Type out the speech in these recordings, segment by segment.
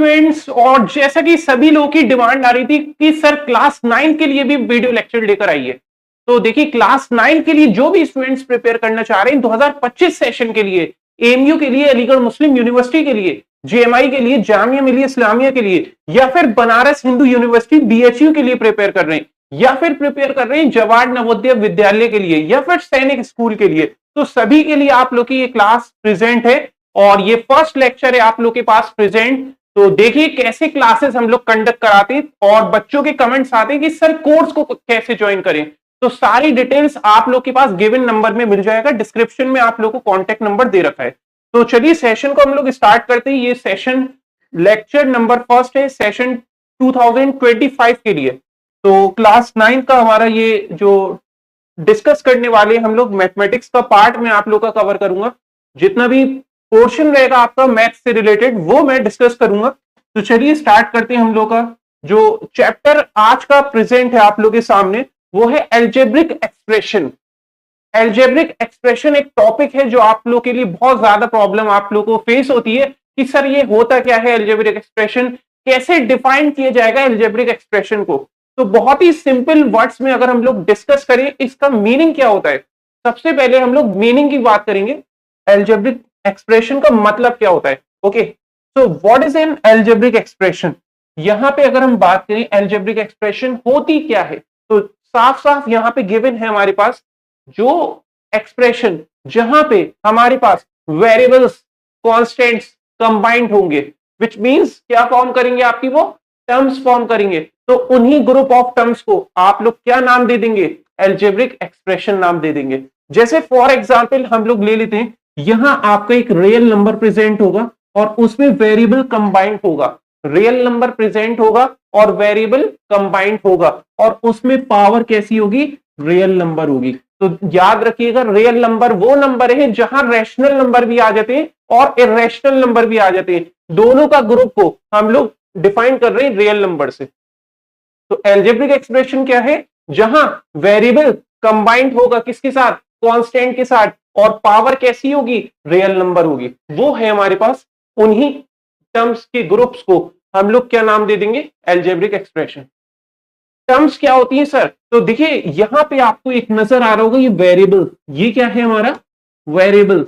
Students, और जैसा कि सभी लोगों की डिमांड आ रही थी कि सर क्लास 9 के लिए भी वीडियो लेक्चर लेकर आइए, तो देखिए क्लास 9 के लिए जो भी स्टूडेंट्स प्रिपेयर करना चाह रहे हैं 2025 सेशन के लिए, एएमयू के लिए, अलीगढ़ मुस्लिम यूनिवर्सिटी के लिए, जेएमआई के लिए, जामिया मिलिया इस्लामिया के लिए, या फिर बनारस हिंदू यूनिवर्सिटी बीएचयू के लिए प्रिपेयर कर रहे हैं, या फिर प्रिपेयर कर रहे हैं जवाहर नवोदय विद्यालय के लिए, या फिर सैनिक स्कूल के लिए, तो सभी के लिए आप लोग की ये क्लास प्रेजेंट है और ये फर्स्ट लेक्चर है आप लोग के पास प्रेजेंट। तो देखिए कैसे क्लासेस हम लोग कंडक्ट कराते हैं और बच्चों के कमेंट्स आते हैं कि सर कोर्स को कैसे ज्वाइन करें, तो सारी डिटेल्स आप लोग के पास गिवन नंबर में मिल जाएगा, डिस्क्रिप्शन में आप लोग को कॉन्टेक्ट नंबर दे रखा है। तो चलिए सेशन को हम लोग स्टार्ट करते हैं। ये सेशन लेक्चर नंबर फर्स्ट है सेशन 2025 के लिए। तो क्लास 9 का हमारा ये जो डिस्कस करने वाले हम लोग मैथमेटिक्स का पार्ट में आप लोग का कवर करूंगा, जितना भी पोर्शन रहेगा आपका मैथ्स से रिलेटेड वो मैं डिस्कस करूंगा। तो चलिए स्टार्ट करते हैं हम लोग का जो चैप्टर आज का प्रेजेंट है आप लोग के सामने, वो है एल्जेब्रिक एक्सप्रेशन। एल्जेब्रिक एक्सप्रेशन एक टॉपिक है जो आप लोग के लिए बहुत ज्यादा प्रॉब्लम आप लोग को फेस होती है कि सर ये होता क्या है एल्जेब्रिक एक्सप्रेशन, कैसे डिफाइन किया जाएगा एल्जेब्रिक एक्सप्रेशन को। तो बहुत ही सिंपल वर्ड्स में अगर हम लोग डिस्कस करें इसका मीनिंग क्या होता है, सबसे पहले हम लोग मीनिंग की बात करेंगे, एल्जेब्रिक एक्सप्रेशन का मतलब क्या होता है। Okay, so what is an algebraic expression. यहां पे अगर हम बात करें एल्जेब्रिक एक्सप्रेशन होती क्या है, तो साफ साफ यहां पे गिवन है हमारे पास जो एक्सप्रेशन जहां पे हमारे पास वेरिएबल्स कांस्टेंट्स कंबाइंड होंगे, विच मींस क्या फॉर्म करेंगे, आपकी वो टर्म्स फॉर्म करेंगे, तो उन्हीं ग्रुप ऑफ टर्म्स को आप लोग क्या नाम दे देंगे, एल्जेब्रिक एक्सप्रेशन नाम दे देंगे। जैसे फॉर एग्जांपल हम लोग ले लेते हैं, यहां आपका एक रियल नंबर प्रेजेंट होगा और उसमें वेरिएबल कंबाइंड होगा, रियल नंबर प्रेजेंट होगा और वेरिएबल कंबाइंड होगा, और उसमें पावर कैसी होगी, रियल नंबर होगी। तो याद रखिएगा रियल नंबर वो नंबर है जहां रैशनल नंबर भी आ जाते हैं और इरेशनल नंबर भी आ जाते हैं, दोनों का ग्रुप को हम लोग डिफाइन कर रहे हैं रियल नंबर से। तो एल्जेब्रिक एक्सप्रेशन क्या है, जहां वेरिएबल कंबाइंड होगा किसके साथ, कांस्टेंट के साथ, और पावर कैसी होगी, रियल नंबर होगी, वो है हमारे पास। उन्हीं टर्म्स के ग्रुप्स को हम लोग क्या नाम दे देंगे, एल्जेब्रिक एक्सप्रेशन। टर्म्स क्या होती है सर, तो देखिए यहां पे आपको एक नजर आ रहा होगा ये वेरिएबल, ये क्या है हमारा वेरिएबल,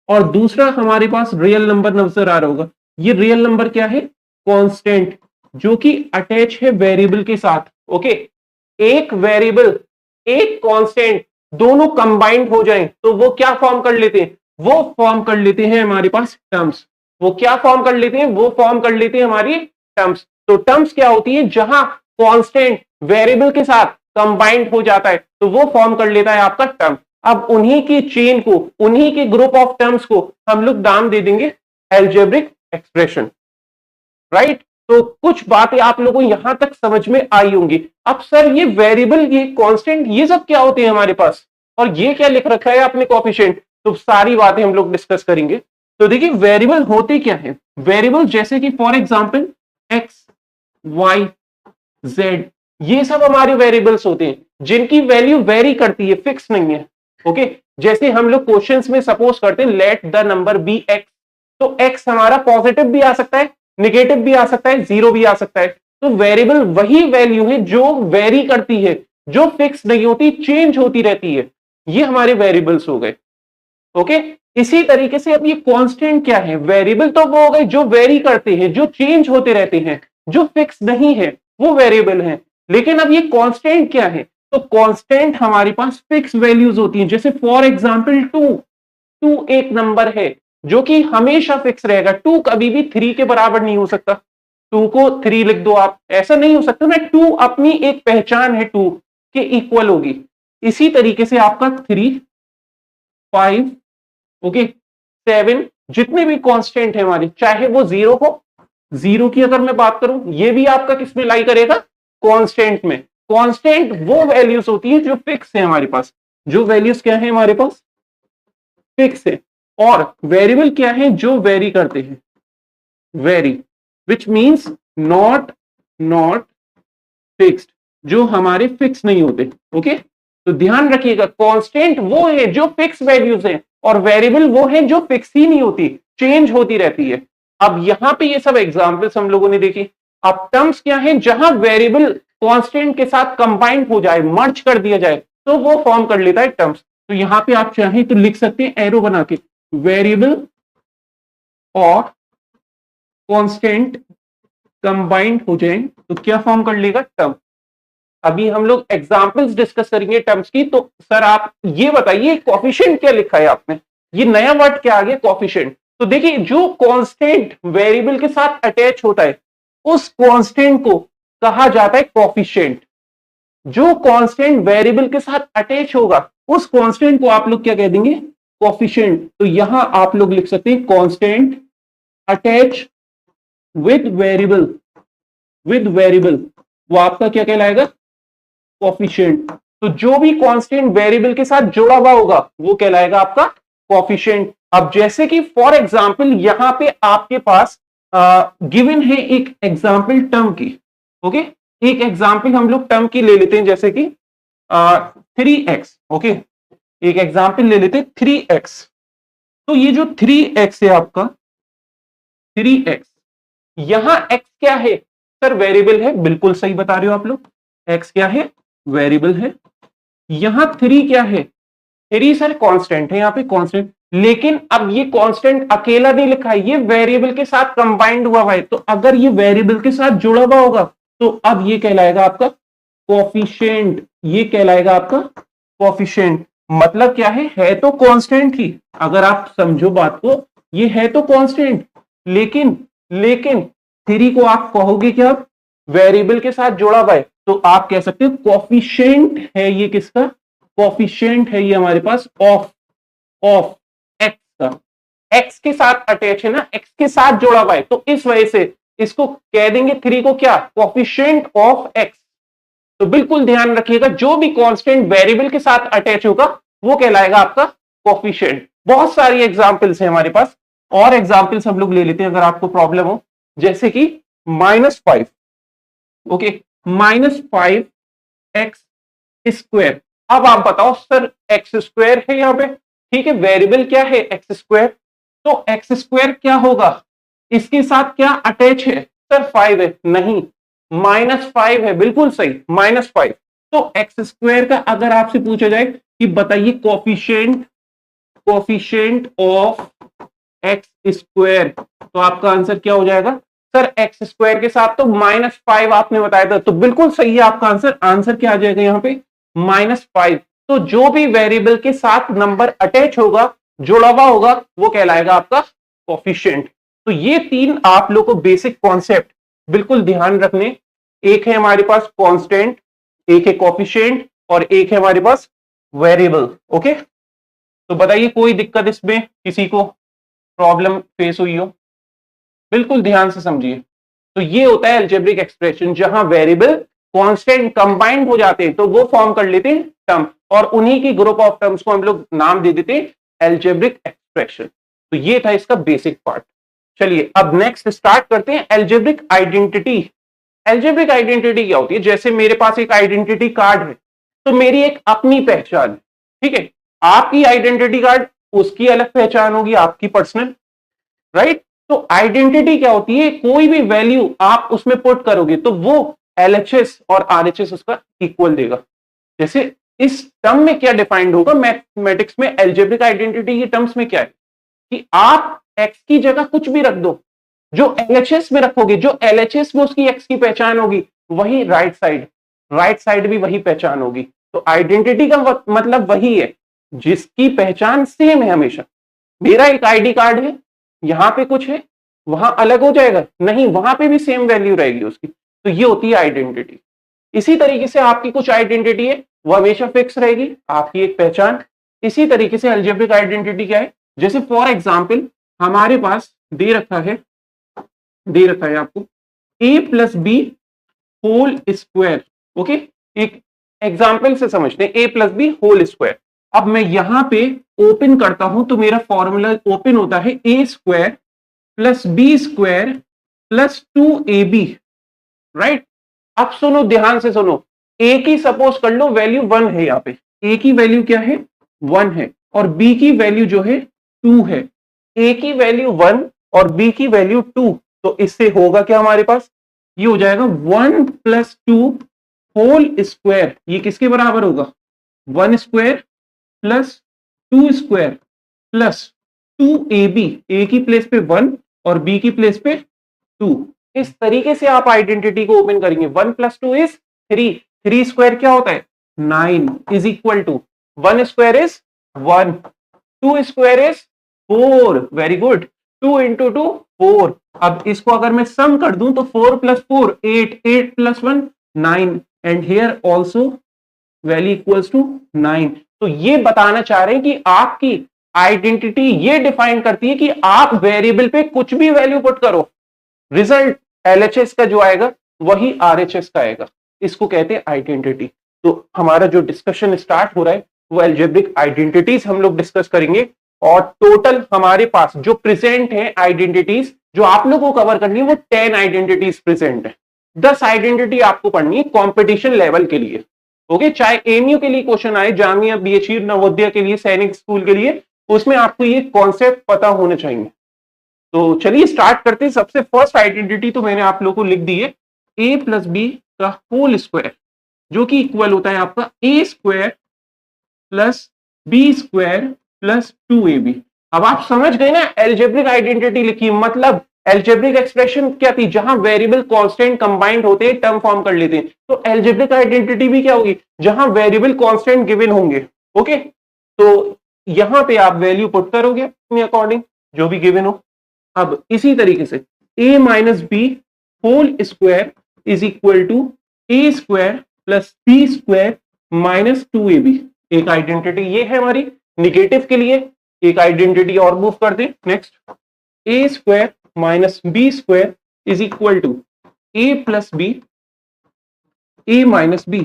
और दूसरा हमारे पास रियल नंबर नजर आ रहा होगा, ये रियल नंबर क्या है, कांस्टेंट, जो कि अटैच है वेरिएबल के साथ। ओके, एक वेरिएबल एक कांस्टेंट दोनों कंबाइंड हो जाएं तो वो क्या फॉर्म कर लेते हैं, वो फॉर्म कर लेते हैं हमारे पास टर्म्स। वो क्या फॉर्म कर लेते हैं, वो फॉर्म कर लेते हैं हमारी टर्म्स। तो टर्म्स क्या होती है, जहां कांस्टेंट वेरिएबल के साथ कंबाइंड हो जाता है तो वो फॉर्म कर लेता है आपका टर्म। अब उन्हीं की चेन को, उन्हीं के ग्रुप ऑफ टर्म्स को हम लोग नाम दे देंगे एल्जेब्रिक एक्सप्रेशन, राइट। तो कुछ बातें आप लोगों को यहां तक समझ में आई होंगी। अब सर ये वेरिएबल, ये कांस्टेंट, ये सब क्या होते हैं हमारे पास, और ये क्या लिख रखा है आपने कोएफिशिएंट, तो सारी बातें हम लोग डिस्कस करेंगे। तो देखिए वेरिएबल होते क्या है, वेरिएबल जैसे कि for example X, Y, Z, ये सब हमारे वेरिएबल्स होते हैं जिनकी वैल्यू वेरी करती है, फिक्स नहीं है। ओके, जैसे हम लोग क्वेश्चंस में सपोज करते हैं let the number be X, तो एक्स हमारा पॉजिटिव भी आ सकता है, नेगेटिव भी आ सकता है, जीरो भी आ सकता है। तो वेरिएबल वही वैल्यू है जो वेरी करती है, जो फिक्स नहीं होती, चेंज होती रहती है, ये हमारे वेरिएबल्स हो गए। ओके, इसी तरीके से अब ये कांस्टेंट क्या है, वेरिएबल तो वो हो गए जो वेरी करते हैं, जो चेंज होते रहते हैं, जो फिक्स नहीं है वो वेरिएबल है। लेकिन अब ये कांस्टेंट क्या है, तो कांस्टेंट हमारे पास फिक्स वैल्यूज होती हैं। जैसे फॉर एग्जांपल टू एक नंबर है जो कि हमेशा फिक्स रहेगा, टू कभी भी 3 के बराबर नहीं हो सकता, टू को 3 लिख दो आप, ऐसा नहीं हो सकता ना, टू अपनी एक पहचान है, टू के इक्वल होगी। इसी तरीके से आपका 3, 5, ओके, 7, जितने भी कांस्टेंट है हमारे, चाहे वो 0 हो, 0 की अगर मैं बात करूं, ये भी आपका किसमें लाई करेगा, कांस्टेंट में। कांस्टेंट वो वैल्यूज होती है जो फिक्स है हमारे पास, जो वैल्यूज क्या है हमारे पास, फिक्स है। और वेरिएबल क्या है, जो वेरी करते हैं, very, which means not fixed, जो हमारे फिक्स नहीं होते। ओके, तो ध्यान रखिएगा कांस्टेंट वो है जो फिक्स वैल्यूज है और वेरिएबल वो है जो फिक्स ही नहीं होती, चेंज होती रहती है। अब यहां पे ये सब एग्जांपल्स हम लोगों ने देखी। अब टर्म्स क्या है, जहां वेरिएबल कांस्टेंट के साथ कंबाइंड हो जाए, मर्ज कर दिया जाए, तो वो फॉर्म कर लेता है टर्म्स। तो यहां पे आप चाहें तो लिख सकते हैं एरो बना के, वेरिएबल और कांस्टेंट कंबाइंड हो जाए तो क्या फॉर्म कर लेगा, टर्म। अभी हम लोग एग्जांपल्स डिस्कस करेंगे टर्म्स की। तो सर आप ये बताइए कोएफिशिएंट क्या लिखा है आपने, ये नया वर्ड क्या आ गया, कोएफिशिएंट। तो देखिए जो कांस्टेंट वेरिएबल के साथ अटैच होता है उस कांस्टेंट को कहा जाता है कोएफिशिएंट। जो कांस्टेंट वेरिएबल के साथ अटैच होगा उस कांस्टेंट को आप लोग क्या कह देंगे, कोएफिशिएंट। तो यहां आप लोग लिख सकते हैं constant attach with variable, with variable, वो आपका क्या कहलाएगा, कोएफिशिएंट। तो जो भी कांस्टेंट वेरिएबल के साथ जुड़ा हुआ होगा वो कहलाएगा आपका कोएफिशिएंट। अब जैसे कि फॉर एग्जांपल यहां पे आपके पास गिवन है एक एग्जांपल टर्म की, ओके, एक एग्जांपल हम लोग टर्म की ले लेते हैं, जैसे कि 3x, ओके, एक एग्जांपल ले लेते हैं 3x। तो ये जो 3x है आपका, 3x, यहां x क्या है सर, वेरिएबल है, बिल्कुल सही बता रहे हो आप लोग, x क्या है, वेरिएबल है। यहां 3 क्या है, 3 सर कांस्टेंट है, यहां पे कांस्टेंट। लेकिन अब ये कांस्टेंट अकेला नहीं लिखा है, ये वेरिएबल के साथ कंबाइंड हुआ है। तो अगर ये वेरिएबल के साथ जुड़ा हुआ होगा तो अब ये कहलाएगा आपका कोएफिशिएंट, ये कहलाएगा आपका कोएफिशिएंट। मतलब क्या है तो कांस्टेंट ही, अगर आप समझो बात को, ये है तो कांस्टेंट, लेकिन 3 को आप कहोगे क्या, वेरिएबल के साथ जुड़ा हुआ है, तो आप कह सकते हो कोएफिशिएंट है ये, किसका कोएफिशिएंट है ये हमारे पास, ऑफ एक्स का। एक्स के साथ अटैच है ना, एक्स के साथ जुड़ा हुआ है, तो इस वजह से इसको कह देंगे 3 को क्या, कोएफिशिएंट ऑफ एक्स। तो बिल्कुल ध्यान रखिएगा, जो भी कांस्टेंट वेरिएबल के साथ अटैच होगा वो कहलाएगा आपका कोएफिशिएंट। बहुत सारी एग्जांपल्स है हमारे पास, और एग्जांपल्स हम लोग ले लेते हैं अगर आपको प्रॉब्लम हो, जैसे कि -5, ओके, -5x²। अब आप बताओ सर x² है यहां पे, ठीक है, वेरिएबल क्या है, x², तो x² क्या होगा, इसके साथ क्या अटैच है सर, 5 है, नहीं, -5 है, बिल्कुल सही, -5। तो x² का अगर आपसे पूछा जाए कि बताइए कोएफिशिएंट ऑफ x², तो आपका आंसर क्या हो जाएगा सर, x² के साथ तो -5 आपने बताया था, तो बिल्कुल सही है आपका आंसर। आंसर क्या आ जाएगा यहाँ पे, -5। तो जो भी वेरिएबल के साथ नंबर अटैच होगा, जुड़ा हुआ होगा, वो कहलाएगा आपका कोएफिशिएंट। तो ये 3 आप लोग को बेसिक कॉन्सेप्ट बिल्कुल ध्यान रखने, एक है हमारे पास कांस्टेंट, एक है कोएफिशिएंट, और एक है हमारे पास वेरिएबल, ओके। तो बताइए कोई दिक्कत इसमें, किसी को प्रॉब्लम फेस हुई हो, बिल्कुल ध्यान से समझिए। तो ये होता है अलजेब्रिक एक्सप्रेशन, जहां वेरिएबल कांस्टेंट कंबाइंड हो जाते हैं तो वो फॉर्म कर लेते हैं टर्म, और उन्हीं की ग्रुप ऑफ टर्म्स को हम लोग नाम दे देते हैं अलजेब्रिक एक्सप्रेशन। तो ये था इसका बेसिक पार्ट। चलिए अब नेक्स्ट स्टार्ट करते हैं अलजेब्रिक आइडेंटिटी। अलजेब्रिक आइडेंटिटी क्या होती है, जैसे मेरे पास एक आइडेंटिटी कार्ड है, तो मेरी एक अपनी पहचान, ठीक है, आपकी आइडेंटिटी कार्ड, उसकी अलग पहचान होगी, आपकी पर्सनल, राइट। तो आइडेंटिटी क्या होती है, कोई भी वैल्यू आप उसमें पुट करोगे तो वो LHS और RHS उसका इक्वल देगा। जैसे इस टर्म में क्या डिफाइंड होगा मैथमेटिक्स में, अलजेब्रिक आइडेंटिटी के टर्म्स में क्या है कि आप x की जगह कुछ भी रख दो, जो LHS में रखोगे, जो LHS में उसकी x की पहचान होगी, वही राइट साइड भी वही पहचान होगी। तो आइडेंटिटी का मतलब वही है जिसकी पहचान सेम है हमेशा। मेरा एक आईडी कार्ड है, यहां पे कुछ है, वहां अलग हो जाएगा, नहीं, वहां पे भी सेम वैल्यू रहेगी उसकी। तो ये होती है आइडेंटिटी। इसी तरीके से आपकी कुछ आइडेंटिटी है, वो हमेशा फिक्स रहेगी, आपकी एक पहचान। इसी तरीके से अलजेब्रिक आइडेंटिटी क्या है, जैसे फॉर एग्जांपल हमारे पास दे रखा है आपको a+b होल स्क्वायर, ओके, एक एग्जांपल से समझते हैं, a+b होल स्क्वायर। अब मैं यहां पे ओपन करता हूं तो मेरा फॉर्मूला ओपन होता है a² + b² + 2ab, राइट। अब सुनो, ध्यान से सुनो, a की सपोज कर लो वैल्यू 1 है, यहां पे a की वैल्यू क्या है, 1 है, और b की वैल्यू जो है 2 है। a की वैल्यू 1 और b की वैल्यू 2, तो इससे होगा क्या हमारे पास, ये हो जाएगा 1 + 2 होल स्क्वायर। ये किसके बराबर होगा, 1 square plus 2 square plus 2ab, a की प्लेस पे 1 और b की प्लेस पे 2। इस तरीके से आप आइडेंटिटी को ओपन करेंगे। 1 + 2 इज 3, 3 स्क्वायर क्या होता है 9 is equal to 1 square is 1, 2 square is 4, very good, 2 into 2 4। अब इसको अगर मैं सम कर दूं तो 4 + 4 8, 8 + 1 9 and here also value equals to 9। तो ये बताना चाह रहे हैं कि आपकी आइडेंटिटी ये डिफाइन करती है कि आप वेरिएबल पे कुछ भी वैल्यू पुट करो, रिजल्ट एलएचएस का जो आएगा वही आरएचएस का आएगा। इसको कहते हैं आइडेंटिटी। तो हमारा जो डिस्कशन स्टार्ट हो रहा है वो अलजेब्रिक आइडेंटिटीज हम लोग डिस्कस करेंगे, और टोटल हमारे पास जो प्रेजेंट है आइडेंटिटीज जो आप लोगों को कवर करनी है वो 10 आइडेंटिटीज प्रेजेंट है। 10 आइडेंटिटी आपको पढ़नी है कॉम्पिटिशन लेवल के लिए। ओके, चाहे एमयू के लिए क्वेश्चन आए, जामिया, बीएचयू, नवोदय के लिए, सैनिक स्कूल के लिए, उसमें आपको ये कॉन्सेप्ट पता होने चाहिए। तो चलिए स्टार्ट करते हैं। सबसे फर्स्ट आइडेंटिटी तो मैंने आप लोगों को लिख दी है, a + b का होल स्क्वायर, जो कि इक्वल होता है आपका a square plus b square plus 2ab। अब आप समझ गए ना, एल्जेब्रिक आइडेंटिटी लिखी मतलब एल्जेब्रिक एक्सप्रेशन क्या थी, जहां वेरिएबल कांस्टेंट कंबाइंड होते हैं, टर्म फॉर्म कर लेते हैं। तो एल्जेब्रिक आइडेंटिटी भी क्या होगी, जहां वेरिएबल कांस्टेंट गिवन होंगे। ओके, तो यहां पे आप वैल्यू पुट करोगे अपने अकॉर्डिंग जो भी गिवन हो। अब इसी तरीके से a - b whole square is equal to a square plus b square minus 2ab। एक आइडेंटिटी ये है हमारी निगेटिव के लिए। एक आइडेंटिटी और मूव कर दे, next, a square minus b square is equal to a + b, a - b।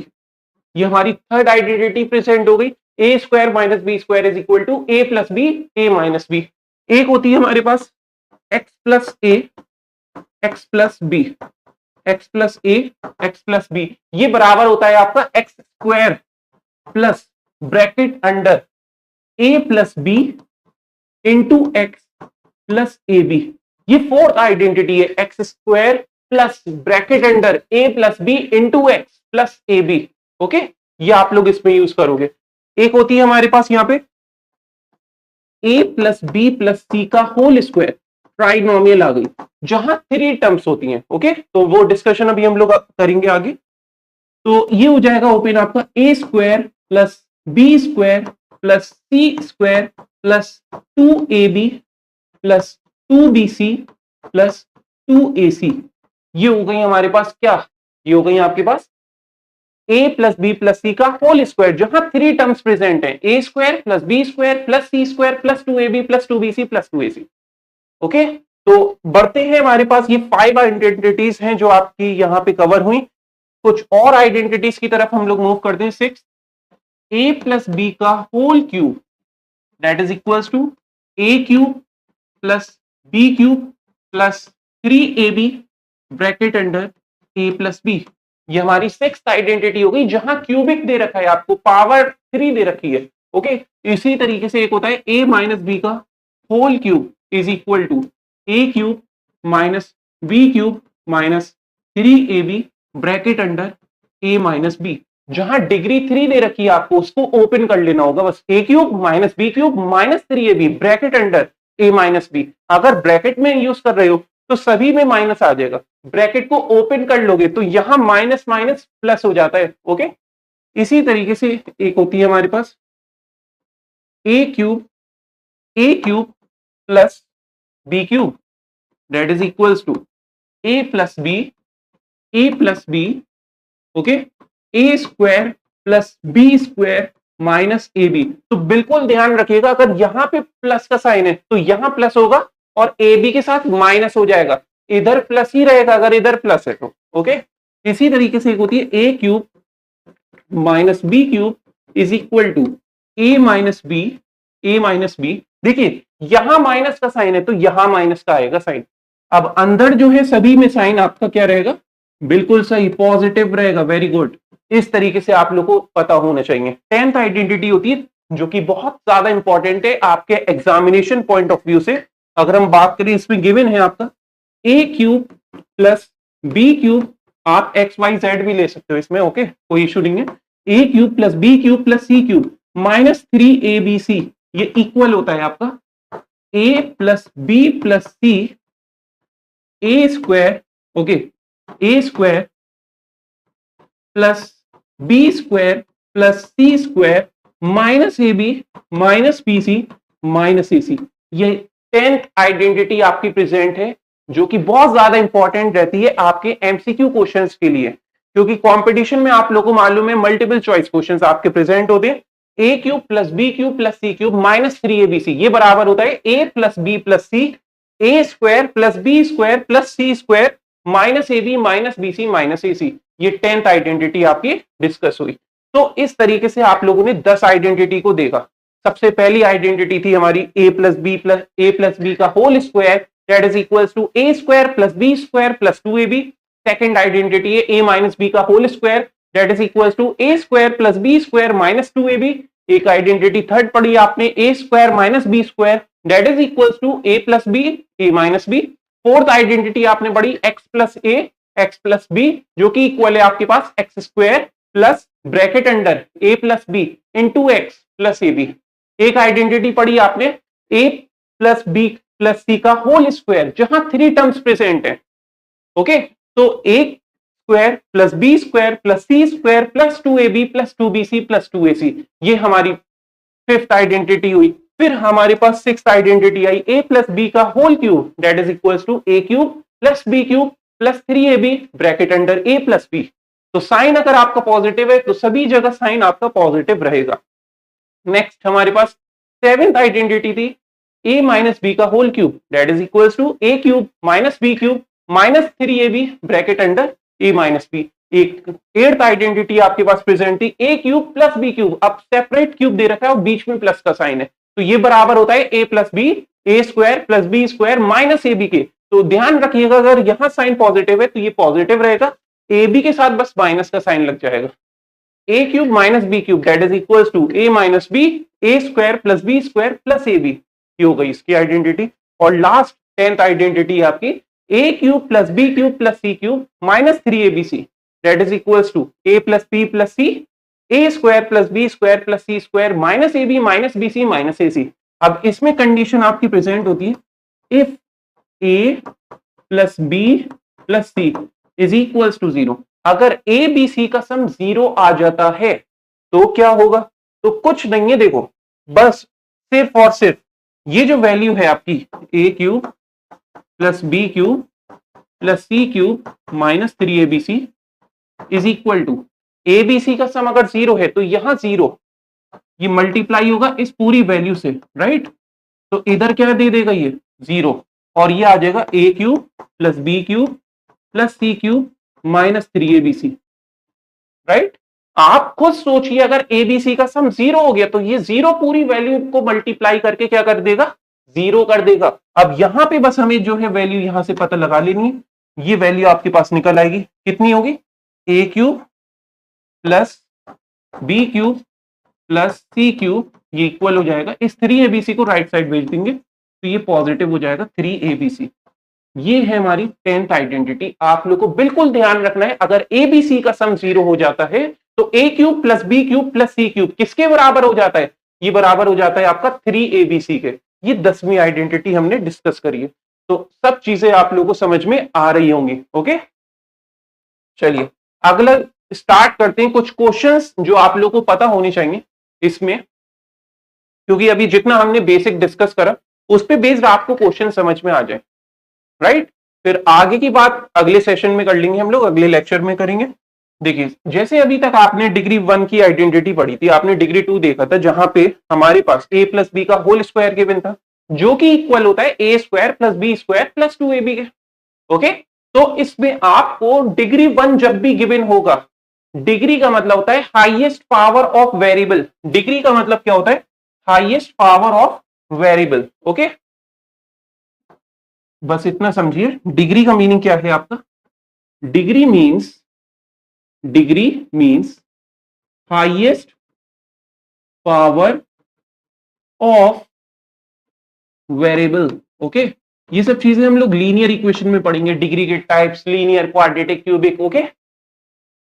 ये हमारी थर्ड आइडेंटिटी प्रेजेंट हो गई। a square minus b square is equal to a + b, a - b। एक होती है हमारे पास x + a, x + b, x + a, x + b। ये बराबर होता है आपका x square plus bracket under a + b into x plus ab। ये फोर्थ आइडेंटिटी है, x square plus bracket under a + b into x plus ab। Okay, ये आप लोग इसमें यूज करोगे। एक होती है हमारे पास यहाँ पे a + b + c का होल स्क्वायर, ट्राइनोमियल आ गई, जहां 3 टर्म्स होती हैं। ओके, तो वो डिस्कशन अभी हम लोग करेंगे आगे। तो ये हो जाएगा ओपन आपका a square plus b square plus c square plus 2ab plus 2bc plus 2ac। ये हो गई हमारे पास क्या, ये हो गई आपके पास a + b + c का होल स्क्वायर, जहां 3 टर्म्स प्रेजेंट हैं, a square plus b square plus c square plus 2ab plus 2bc plus 2ac। Okay, तो बढ़ते हैं, हमारे पास ये 5 आइडेंटिटीज हैं जो आपकी यहां पे कवर हुई। कुछ और आइडेंटिटीज की तरफ हम लोग मूव करते हैं। 6, a + b का whole cube that is equals to a cube plus b cube plus 3ab bracket under a + b। ये हमारी 6th आइडेंटिटी हो गई, जहां क्यूबिक दे रखा है, आपको पावर 3 दे रखी है। ओके, इसी तरीके से एक होता है a - b का whole cube is equal to a cube minus b cube minus 3ab bracket under a - b। जहां डिग्री 3 दे रखी है आपको, उसको ओपन कर लेना होगा बस। a cube minus b cube minus 3ab bracket under a - b। अगर ब्रैकेट में यूज कर रहे हो तो सभी में माइनस आ जाएगा, ब्रैकेट को ओपन कर लोगे तो यहां माइनस माइनस प्लस हो जाता है। ओके, इसी तरीके से एक होती है हमारे पास a cube plus b cube that is equals to a plus b। Okay, a square plus b square minus ab। तो बिल्कुल ध्यान रखिएगा, अगर यहां पे प्लस का साइन है तो यहां प्लस होगा और ab के साथ माइनस हो जाएगा, इधर प्लस ही रहेगा अगर इधर प्लस है तो। ओके, इसी तरीके से एक होती है a cube minus b cube is equal to a minus b। देखिए यहां माइनस का साइन है तो यहां माइनस का आएगा साइन। अब अंदर जो है सभी में साइन आपका क्या रहेगा, बिल्कुल सही, पॉजिटिव रहेगा। वेरी गुड, इस तरीके से आप लोग को पता होना चाहिए। 10th आइडेंटिटी होती है जो कि बहुत ज्यादा इंपॉर्टेंट है आपके एग्जामिनेशन पॉइंट ऑफ व्यू से, अगर हम बात करें, इसमें गिवन है आपका ए क्यूब प्लस बी क्यूब, आप एक्स वाई जेड भी ले सकते हो इसमें, ओके, कोई इशू नहीं है। A cube plus B cube plus C cube minus 3abc, ये इक्वल होता है आपका A plus B plus C A square, okay, A square plus B square plus C square minus A B minus B C minus A C. ये 10th identity आपकी present है, जो कि बहुत ज्यादा इंपॉर्टेंट रहती है आपके एमसीक्यू क्वेश्चंस के लिए, क्योंकि कंपटीशन में आप लोगों को मालूम है मल्टीपल चॉइस क्वेश्चंस आपके प्रेजेंट होते हैं। A cube plus B cube plus C cube minus 3abc, ये बराबर होता है A plus B plus C A square plus B square plus C square minus A B minus B C minus A C. ये 10th identity आपकी discuss हुई। तो इस तरीके से आप लोगों ने 10 आइडेंटिटी को देखा। सबसे पहली आइडेंटिटी थी हमारी ए प्लस बी का whole square that is equals to A square plus B square plus 2ab। Second identity है ए माइनस बी का whole square that is equals to A square plus B square minus 2ab। एक identity third पढ़ी आपने, A square minus B square that is equals to A plus B A minus B. Fourth identity आपने पढ़ी x plus B, जो कि equal है आपके पास X square plus bracket under A plus B into X plus A B. एक identity पढ़ी आपने A plus B plus C का होल स्क्वायर, जहां 3 टर्म्स प्रेजेंट है, ओके। तो A square plus B square plus C square plus 2ab plus 2bc plus 2ac, ये हमारी fifth identity हुई। फिर हमारे पास सिक्स्थ आइडेंटिटी आई ए प्लस बी का whole cube that is equals to A cube plus B cube plus 3ab bracket under A plus B. तो sign अगर आपका पॉजिटिव है तो सभी जगह साइन आपका पॉजिटिव रहेगा। नेक्स्ट हमारे पास सेवेंथ आइडेंटिटी थी ए माइनस बी का whole cube that is equals to A cube minus B cube minus 3ab bracket under A minus B. एक एट्थ आइडेंटिटी आपके पास प्रेजेंट थी A cube plus B cube, अब separate cube दे रखा है और बीच में प्लस का साइन है, तो ये बराबर होता है A plus B A square plus B square minus A B के। तो ध्यान रखिएगा अगर यहां साइन पॉजिटिव है तो ये पॉजिटिव रहेगा, ए बी के साथ बस माइनस का साइन लग जाएगा। A cube minus B cube that is equals to A minus B A square plus B square plus A B, ये हो गई इसकी आइडेंटिटी। और लास्ट 10th आइडेंटिटी आपकी A cube plus B cube plus C cube minus 3abc that is equals to A plus B plus C A square plus B square plus C square minus A B minus B C minus A C. अब इसमें condition आपकी present होती है if A plus B plus C is equals to 0। अगर A B C का सम 0 आ जाता है तो क्या होगा? तो कुछ नहीं है, देखो बस सिर्फ और सिर्फ ये जो वैल्यू है आपकी A cube plus B cube plus C cube minus 3abc is equal to ABC का सम अगर 0 है तो यहां 0 ये मल्टीप्लाई होगा इस पूरी वैल्यू से, राइट। तो इधर क्या दे देगा ये 0 और ये आ जाएगा A cube plus B cube plus C cube minus 3abc, right. आप खुद सोचिए अगर एबीसी का सम 0 हो गया तो ये 0 पूरी वैल्यू को मल्टीप्लाई करके क्या कर देगा? 0 कर देगा। अब यहां पे बस हमें जो है वैल्यू यहां से पता लगा लेनी है, ये वैल्यू आपके पास निकल आएगी, कितनी होगी? A cube plus B cube plus C cube, ये इक्वल हो जाएगा, इस 3abc को राइट साइड भेज देंगे तो ये पॉजिटिव हो जाएगा 3abc। ये है हमारी 10th आइडेंटिटी। आप लोग को बिल्कुल ध्यान रखना है, अगर एबीसी का सम 0 हो जाता है तो A cube plus B cube plus C cube किसके बराबर हो जाता है? ये बराबर हो जाता है आपका 3abc के। ये 10वीं आइडेंटिटी हमने डिस्कस करी है, तो सब चीजें आप लोगों को समझ में आ रही होंगी। ओके, चलिए अगला स्टार्ट करते हैं। कुछ क्वेश्चंस जो आप लोगों को पता होने चाहिए इसमें, क्योंकि अभी जितना हमने बेसिक डिस्कस करा उस पे बेस्ड आपको क्वेश्चन समझ में आ जाए, राइट। फिर आगे की बात अगले सेशन में कर लेंगे हम लोग, अगले लेक्चर में करेंगे। देखिए जैसे अभी तक आपने डिग्री 1 की आइडेंटिटी पढ़ी थी, आपने डिग्री 2 देखा था जहां पे हमारे पास ए प्लस बी का होल स्क्वायर गिवन था, जो कि इक्वल होता है A square plus B square plus 2ab के। ओके, तो इसमें आपको डिग्री 1 जब भी गिवन होगा, डिग्री का मतलब होता है highest power of variable. Degree का मतलब क्या होता है? Highest power of variable. Okay, बस इतना समझिए डिग्री का मीनिंग क्या है आपका। Degree means highest power of variable. Okay, ये सब चीजें हम लोग लीनियर इक्वेशन में पढ़ेंगे, डिग्री के types, linear, quadratic, cubic. Okay,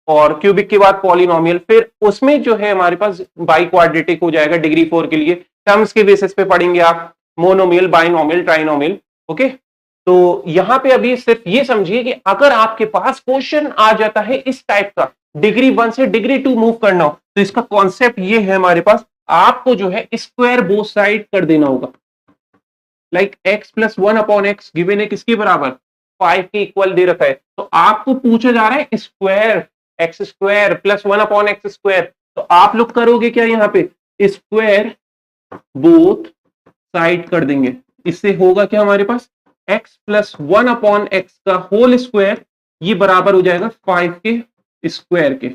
और क्यूबिक के बाद पॉलिनोमियल, फिर उसमें जो है हमारे पास बाई क्वाड्रेटिक हो जाएगा डिग्री 4 के लिए। टर्म्स के बेसिस पे पढ़ेंगे आप, मोनोमियल, बाइनोमियल, ट्राइनोमियल। ओके, तो यहां पे अभी सिर्फ ये समझिए कि अगर आपके पास क्वेश्चन आ जाता है इस टाइप का, डिग्री 1 से डिग्री 2 मूव करना हो, तो इसका कॉन्सेप्ट ये है हमारे पास, आपको जो है स्क्वायर बोथ साइड कर देना होगा। Like x plus 1 upon x given है किसके बराबर, 5 के इक्वल दे रखा है, तो आपको पूछा जा रहा है square x square plus 1 upon X square. तो आप लोग करोगे क्या, यहाँ पे स्क्वायर बोथ साइड कर देंगे। इससे होगा क्या हमारे पास, x प्लस 1 अपॉन एक्स का होल स्क्वायर, ये बराबर हो जाएगा 5 के स्क्वायर के।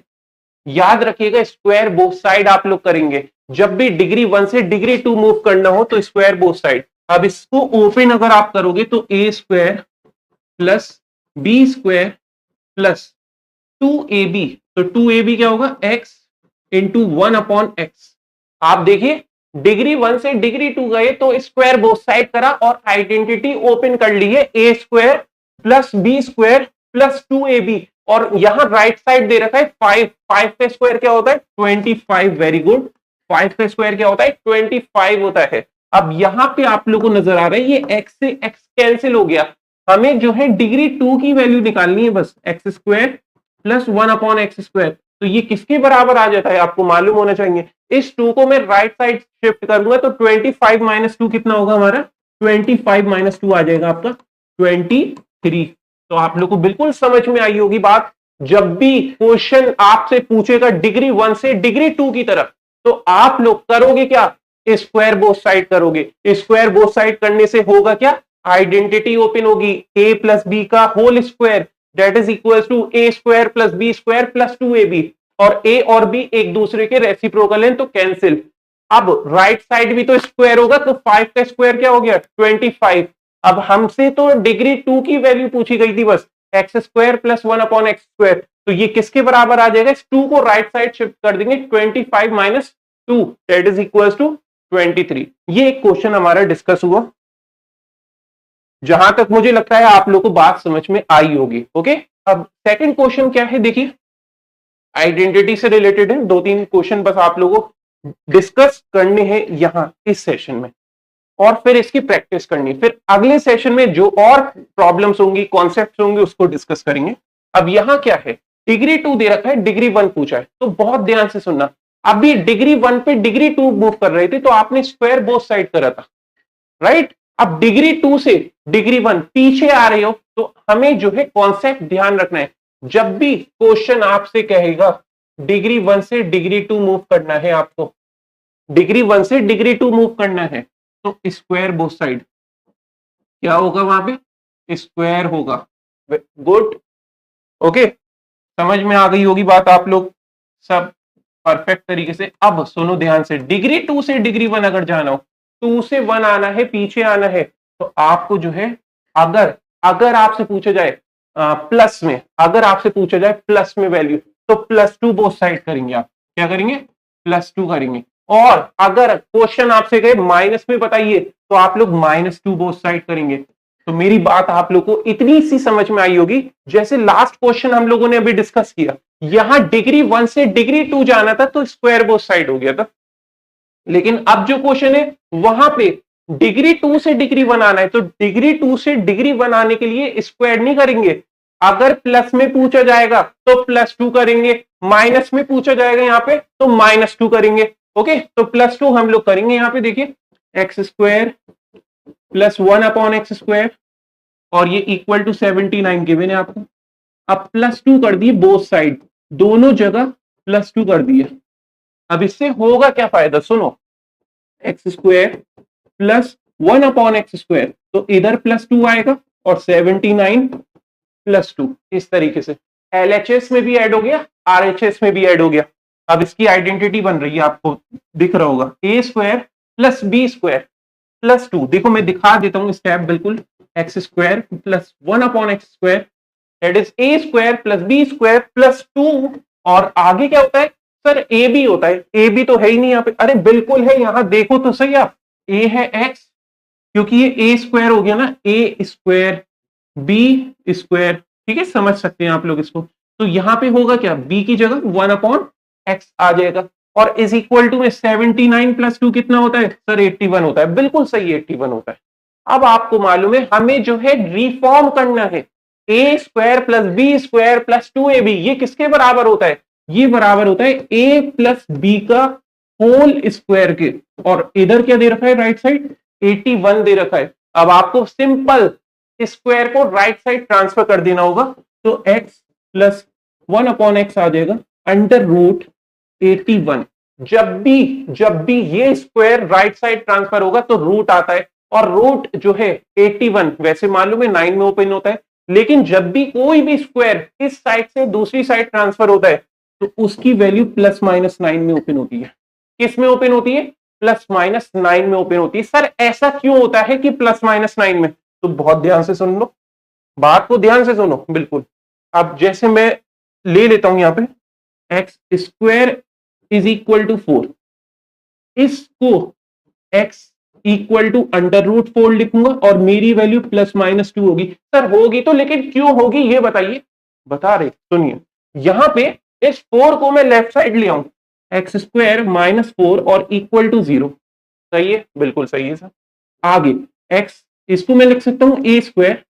याद रखिएगा स्क्वायर बोथ साइड आप लोग करेंगे जब भी डिग्री 1 से डिग्री 2 मूव करना हो, तो स्क्वायर बोथ साइड। अब इसको ओपन अगर आप करोगे तो A square plus B square plus 2ab, तो 2ab क्या होगा, x इंटू 1 अपॉन एक्स। आप देखिए डिग्री 1 से डिग्री 2 गए तो स्क्वायर बोथ साइड करा और आइडेंटिटी ओपन कर ली है, A square plus B square plus 2ab, और यहां राइट साइड दे रखा है 5। 5 का स्क्वायर क्या होता है, 25। वेरी गुड, 5 का स्क्वायर क्या होता है, 25 होता है। अब यहां पे आप लोगों को नजर आ रहा है ये x से x कैंसिल हो गया, हमें जो है डिग्री 2 की वैल्यू निकालनी है बस, x square plus 1 upon X square. तो ये किसके बराबर आ जाता है आपको मालूम होना चाहिए। इस 2 को मैं राइट साइड शिफ्ट करूंगा तो 25 माइनस 2 कितना होगा हमारा, 25 माइनस 2 आ जाएगा आपका 23। तो आप लोग को बिल्कुल समझ में आई होगी बात। जब भी क्वेश्चन आपसे पूछेगा डिग्री 1 से डिग्री 2 की तरफ, तो आप लोग करोगे क्या, स्क्वायर बोथ साइड करोगे। स्क्वायर बोथ साइड करने से होगा क्या, आइडेंटिटी ओपन होगी, a प्लस बी का whole square that is equal to a square plus B square plus 2ab, और a और b एक दूसरे के रेसिप्रोकल हैं तो कैंसिल। अब राइट साइड भी तो स्क्वायर होगा, तो 5 का स्क्वायर क्या हो गया, 25। अब हमसे तो डिग्री 2 की वैल्यू पूछी गई थी बस, x square plus 1 upon X square, तो ये किसके बराबर आ जाएगा, इस 2 को राइट साइड शिफ्ट कर देंगे, 25 minus 2 that is equal to 23। ये एक क्वेश्चन हमारा डिस्कस हुआ, जहां तक मुझे लगता है आप लोगों को बात समझ में आई होगी। ओके, अब सेकंड क्वेश्चन क्या है, देखिए आइडेंटिटी से रिलेटेड है, 2-3 क्वेश्चन बस आप लोगों को डिस्कस करने हैं यहां इस सेशन में, और फिर इसकी प्रैक्टिस करनी है। फिर अगले सेशन में जो और प्रॉब्लम्स होंगी, कॉन्सेप्ट्स होंगे, उसको डिस्कस करेंगे। अब यहां क्या है, डिग्री 2 दे रखा है, डिग्री 1 पूछा है, तो बहुत ध्यान से सुनना। अभी डिग्री 1 पे डिग्री 2 मूव कर रहे थे तो आपने स्क्वायर बोथ साइड करा था, राइट। अब डिग्री 2 से डिग्री 1 पीछे आ रहे हो, तो हमें जो है कॉन्सेप्ट ध्यान रखना है। जब भी क्वेश्चन आपसे कहेगा डिग्री 1 से डिग्री 2 मूव करना है, आपको डिग्री 1 से डिग्री 2 मूव करना है, तो स्क्वायर बोथ साइड क्या होगा, वहां पे स्क्वायर होगा। गुड, ओके, समझ में आ गई होगी बात आप लोग सब परफेक्ट तरीके से। अब सुनो ध्यान से, डिग्री 2 से डिग्री 1 अगर जाना हो, 2 से 1 आना है, पीछे आना है, तो आपको जो है अगर आपसे पूछा जाए प्लस में, अगर आपसे पूछा जाए प्लस में वैल्यू, तो +2 बोथ साइड करेंगे। आप क्या करेंगे, +2 करेंगे। और अगर क्वेश्चन आपसे कहे माइनस में बताइए, तो आप लोग -2 बोथ साइड करेंगे। तो मेरी बात आप लोग को इतनी सी समझ में आई होगी, जैसे लास्ट क्वेश्चन हम लोगों ने अभी डिस्कस किया, यहां डिग्री 1 से डिग्री 2 जाना था तो स्क्वायर बोथ साइड हो गया था, लेकिन अब जो क्वेश्चन है वहां पे डिग्री 2 से डिग्री 1 आना है, तो डिग्री 2 से डिग्री 1 आने के लिए स्क्वायर नहीं करेंगे। अगर प्लस में पूछा जाएगा तो +2 करेंगे, माइनस में पूछा जाएगा यहाँ पे तो -2 करेंगे। ओके, तो +2 हम लोग करेंगे यहाँ पे, देखिए x square plus 1 upon X square, और ये इक्वल टू 79 गिवन है आपको। अब +2 कर दिए बोथ साइड, दोनों जगह +2 कर दिए। अब इससे होगा क्या फायदा, सुनो, x square plus 1 upon X square, तो इधर +2 आएगा और 79 +2, इस तरीके से LHS में भी ऐड हो गया, RHS में भी ऐड हो गया। अब इसकी आइडेंटिटी बन रही है, आपको दिख रहा होगा, A square plus B square plus 2। देखो मैं दिखा देता हूँ स्टेप बिल्कुल, X square plus 1 upon X square that is A square plus B square plus 2, और आगे क्या होता है सर, ए बी होता है। ए बी तो है ही नहीं यहाँ पे, अरे बिल्कुल है, यहाँ देखो तो सही आप, ए है एक्स क्योंकि ये ए स्क्वायर हो गया ना, ए स्क्वायर बी स्क्वायर, ठीक है, समझ सकते हैं आप लोग इसको। तो यहां पे होगा क्या, बी की जगह 1/x आ जाएगा, और इज इक्वल टू में 79 प्लस 2 कितना होता है सर, 81 होता है, बिल्कुल सही 81 होता है। अब आपको मालूम है हमें जो है रिफॉर्म करना है, A square plus B square plus 2ab, ये किसके बराबर होता है, ये बराबर होता है ए प्लस बी का होल स्क्वायर के, और इधर क्या दे रखा है राइट साइड, 81 दे रखा है। अब आपको सिंपल स्क्वायर को राइट साइड ट्रांसफर कर देना होगा, तो x प्लस 1/x आ जाएगा अंडर रूट 81। जब भी ये स्क्वायर राइट साइड ट्रांसफर होगा तो रूट आता है, और रूट जो है 81 वैसे मालूम है 9 में ओपन होता है, लेकिन जब भी कोई भी स्क्वायर इस साइड से दूसरी साइड ट्रांसफर होता है तो उसकी वैल्यू प्लस माइनस 9 में ओपन होती है। किस में ओपन होती है, प्लस माइनस 9 में ओपन होती है। सर ऐसा क्यों होता है कि प्लस माइनस 9 में, तो बहुत ध्यान से सुन लो, बात को ध्यान से सुनो बिल्कुल। अब जैसे मैं ले लेता हूं यहां पे X square is equal to 4, इसको X equal to under root 4 लिखूंगा, और मेरी वैल्यू प्लस माइनस 2 होगी। सर होगी तो, लेकिन क्यों होगी ये बताइए, बता रहे सुनिए। यहां पे इस 4 को मैं लेफ्ट साइड ले आऊं, एक्स स्क्वायर माइनस 4 और इक्वल टू 0, सही है, बिल्कुल सही है सर। आगे एक्स, इसको मैं लिख सकता हूं A square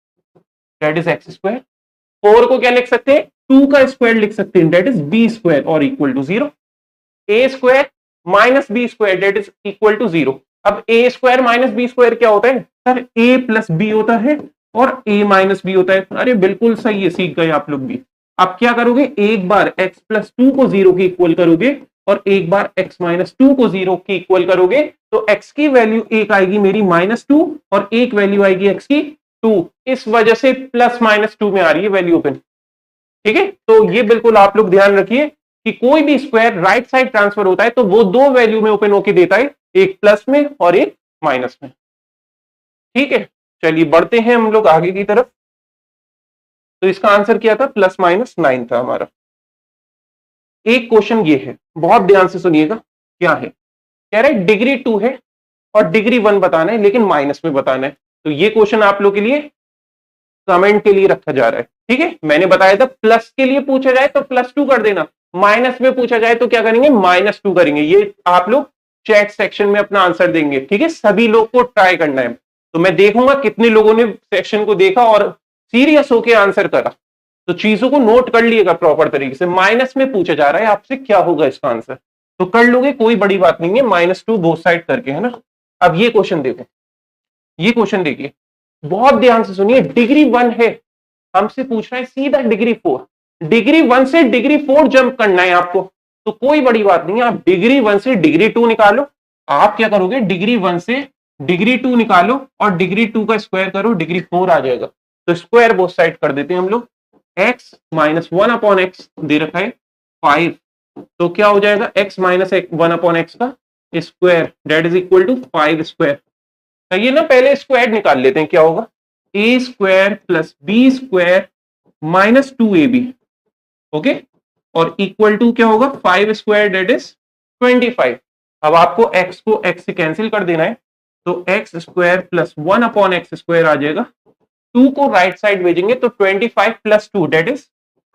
that is X square, 4 को क्या लिख सकते हैं, 2 का स्क्वायर लिख सकते हैं दैट इज बी स्क्वायर और equal to 0, A square minus B square that is equal to 0। अब A square minus B square क्या होता है सर, ए प्लस बी होता है और ए माइनस बी होता है। अरे बिल्कुल सही है, सीख गए आप लोग भी। अब क्या करोगे, एक बार x प्लस 2 को 0 के इक्वल करोगे और एक बार x माइनस 2 को 0 के इक्वल करोगे, तो x की वैल्यू एक आएगी मेरी -2 और एक वैल्यू आएगी x की 2, इस वजह से प्लस माइनस 2 में आ रही है वैल्यू ओपन, ठीक है। तो ये बिल्कुल आप लोग ध्यान रखिए कि कोई भी स्क्वायर राइट साइड ट्रांसफर होता है तो वो दो वैल्यू में ओपन होके देता है, एक प्लस में और एक माइनस में, ठीक है। चलिए बढ़ते हैं हम लोग आगे की तरफ। तो इसका आंसर क्या था, प्लस माइनस 9 था हमारा। एक क्वेश्चन ये है, बहुत ध्यान से सुनिएगा, क्या है, कह रहे डिग्री 2 है और डिग्री 1 बताना है, लेकिन माइनस में बताना है। तो ये क्वेश्चन आप लोग के लिए कमेंट के लिए रखा जा रहा है, ठीक है। मैंने बताया था प्लस के लिए पूछा जाए तो +2 कर देना, माइनस में पूछा जाए तो क्या करेंगे, -2 करेंगे। ये आप लोग चैट सेक्शन में अपना आंसर देंगे, ठीक है। सभी लोग को ट्राई करना है, तो मैं देखूंगा कितने लोगों ने सेक्शन को देखा और सीरियस होकर आंसर करा। तो चीजों को नोट कर लिएगा प्रॉपर तरीके से। माइनस में पूछा जा रहा है आपसे, क्या होगा इसका आंसर, तो कर लोगे, कोई बड़ी बात नहीं है, -2 बोथ साइड करके, है ना। अब ये क्वेश्चन देखो, ये क्वेश्चन देखिए, बहुत ध्यान से सुनिए। डिग्री 1 है, हमसे पूछ रहा है सीधा डिग्री 4, डिग्री 1 से डिग्री 4 जंप करना है आपको, तो कोई बड़ी बात नहीं है, आप डिग्री 1 से डिग्री 2 निकालो। आप क्या करोगे, डिग्री 1 से डिग्री 2 निकालो और डिग्री 2 का स्क्वायर करो, डिग्री 4 आ जाएगा। तो स्क्वायर बोथ साइड कर देते हैं हम लोग। x माइनस 1/x दे रखा है 5, तो क्या हो जाएगा, x माइनस 1/x का square that is equal to 5 square. ये ना पहले स्क्वायर निकाल लेते हैं, क्या होगा, a square plus B square minus 2ab, okay, और इक्वल टू क्या होगा, 5 स्क्वायर दैट इज 25। अब आपको x को x से कैंसिल कर देना है, तो x square plus 1/x square आ जाएगा, 2 को राइट साइड भेजेंगे तो 25 प्लस 2 दैट इज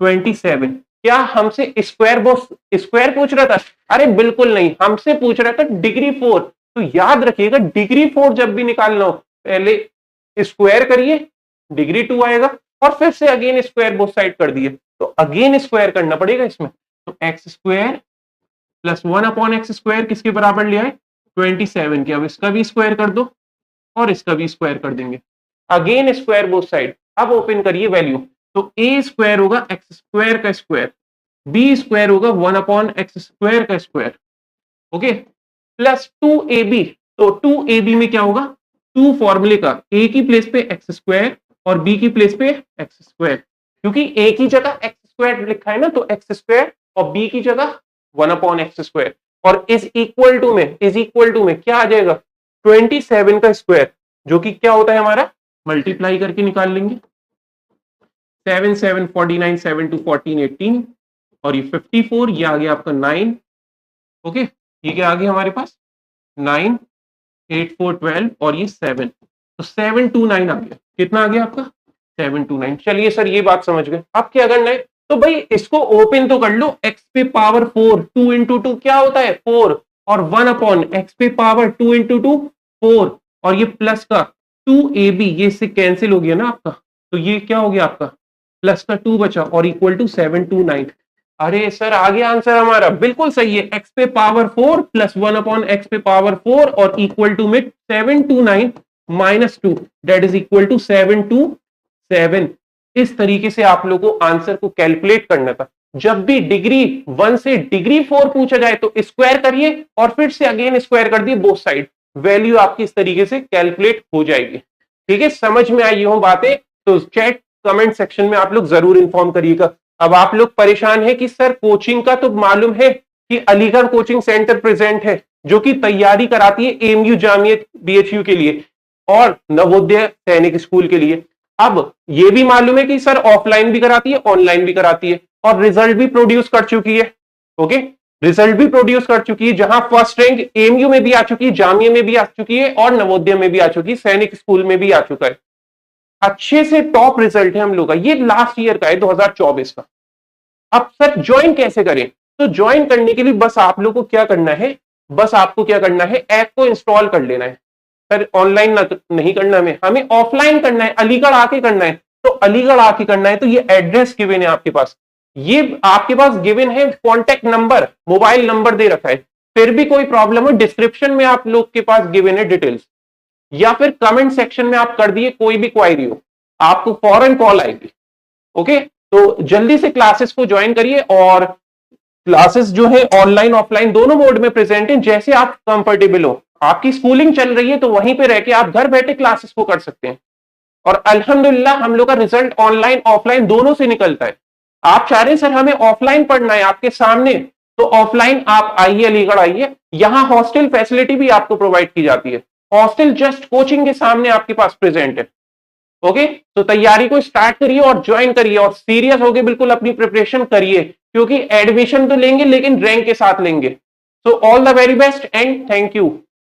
27। क्या हमसे स्क्वायर पूछ रहा था, अरे बिल्कुल नहीं, हमसे पूछ रहा था डिग्री 4। तो याद रखिएगा, डिग्री 4 जब भी निकालना हो पहले स्क्वायर करिए, डिग्री 2 आएगा, और फिर से अगेन स्क्वायर बोथ साइड कर दिए, तो अगेन स्क्वायर करना पड़ेगा इसमें। तो x square plus 1/x square किसके बराबर लिया है, 27 के। अब इसका भी स्क्वायर कर दो और इसका भी स्क्वायर कर देंगे, अगेन स्क्वायर बोथ साइड। अब ओपन करिए वैल्यू, तो ए स्क्वायर होगा एक्स स्क्वायर का स्क्वायर, बी स्क्वायर होगा 1/x स्क्वायर का स्क्वायर, ओके, प्लस 2ab। तो 2ab में क्या होगा, 2 फॉर्मूले का, ए की प्लेस पे एक्स स्क्वायर और बी की प्लेस पे एक्स स्क्वायर, क्योंकि ए की जगह एक्स स्क्वायर लिखा है ना, तो एक्स स्क्वायर, और बी की जगह 1/x स्क्वायर, और इज इक्वल टू में क्या आ जाएगा, 27 का स्क्वायर, जो कि क्या होता है हमारा, मल्टीप्लाई करके निकाल लेंगे, 7 7 49, 7 2 14 18, और ये 54, ये आ गया आपका 9, ओके, ये क्या आ गया हमारे पास 9 8 4 12 और ये 7, तो 729 आ गया। कितना आ गया आपका? 729। चलिए सर ये बात समझ गए। अब क्या करना है, तो भाई इसको ओपन तो कर लो। x पे पावर 4, 2 इंटू 2 क्या होता है 4, और 1 अपॉन x पे पावर 2 इंटू 2 4, और ये प्लस का 2ab, ये इससे कैंसिल हो गया ना आपका, तो ये क्या हो गया आपका, प्लस का 2 बचा और इक्वल टू 729। अरे सर आ गया आंसर हमारा, बिल्कुल सही है। x पे पावर 4 प्लस 1 अपॉन x पे पावर 4 और इक्वल टू में 729 minus 2 that is equal to 727। इस तरीके से आप लोगों को आंसर को कैलकुलेट करना था। जब भी डिग्री 1 से डिग्री 4 पूछा जाए तो स्क्वायर करिए और फिर से अगेन स्क्वायर कर दिए बोथ साइड, वैल्यू आपकी इस तरीके से कैलकुलेट हो जाएगी। ठीक है, समझ में आई हो बातें तो चैट कमेंट सेक्शन में आप लोग जरूर इन्फॉर्म करिएगा। अब आप लोग परेशान है कि सर कोचिंग का तो मालूम है कि अलीगढ़ कोचिंग सेंटर प्रेजेंट है जो कि तैयारी कराती है एमयू जामिया बीएचयू के लिए और नवोदय सैनिक स्कूल के लिए। अब ये भी मालूम है कि सर ऑफलाइन भी कराती है ऑनलाइन भी कराती है और रिजल्ट भी प्रोड्यूस कर चुकी है। ओके, रिजल्ट भी प्रोड्यूस कर चुकी है, जहां फर्स्ट रैंक एमयू में भी आ चुकी है, जामिया में भी आ चुकी है और नवोदय में भी आ चुकी है, सैनिक स्कूल में भी आ चुका है। अच्छे से टॉप रिजल्ट है हम लोग का, ये लास्ट ईयर का है 2024 का। अब सर ज्वाइन कैसे करें, तो ज्वाइन करने के लिए बस आप लोग को क्या करना है, बस आपको क्या करना है, ऐप को इंस्टॉल कर लेना है। सर ऑनलाइन नहीं करना हमें ऑफलाइन करना है, अलीगढ़ आके करना है। तो अलीगढ़ आके करना है तो ये एड्रेस गिवन है आपके पास, ये आपके पास गिवन है, कॉन्टेक्ट नंबर मोबाइल नंबर दे रखा है। फिर भी कोई प्रॉब्लम हो डिस्क्रिप्शन में आप लोग के पास गिवन है डिटेल्स, या फिर कमेंट सेक्शन में आप कर दिए, कोई भी क्वायरी हो आपको फौरन कॉल आएगी। ओके, तो जल्दी से क्लासेस को ज्वाइन करिए और क्लासेस जो है ऑनलाइन ऑफलाइन दोनों मोड में प्रेजेंट है, जैसे आप कंफर्टेबल हो। आपकी स्कूलिंग चल रही है तो वहीं पे रह के आप घर बैठे क्लासेस को कर सकते हैं और अल्हम्दुलिल्लाह हम लोग का रिजल्ट ऑनलाइन ऑफलाइन दोनों से निकलता है। आप चाह रहे हैं सर हमें ऑफलाइन पढ़ना है आपके सामने, तो ऑफलाइन आप आइए, अलीगढ़ आइए, यहां हॉस्टल फैसिलिटी भी आपको प्रोवाइड की जाती है। हॉस्टल जस्ट कोचिंग के सामने आपके पास प्रेजेंट है। ओके, तो तैयारी को स्टार्ट करिए और ज्वाइन करिए और सीरियस होकर बिल्कुल अपनी प्रिपरेशन करिए, क्योंकि एडमिशन तो लेंगे लेकिन रैंक के साथ लेंगे। So all the very best and thank you.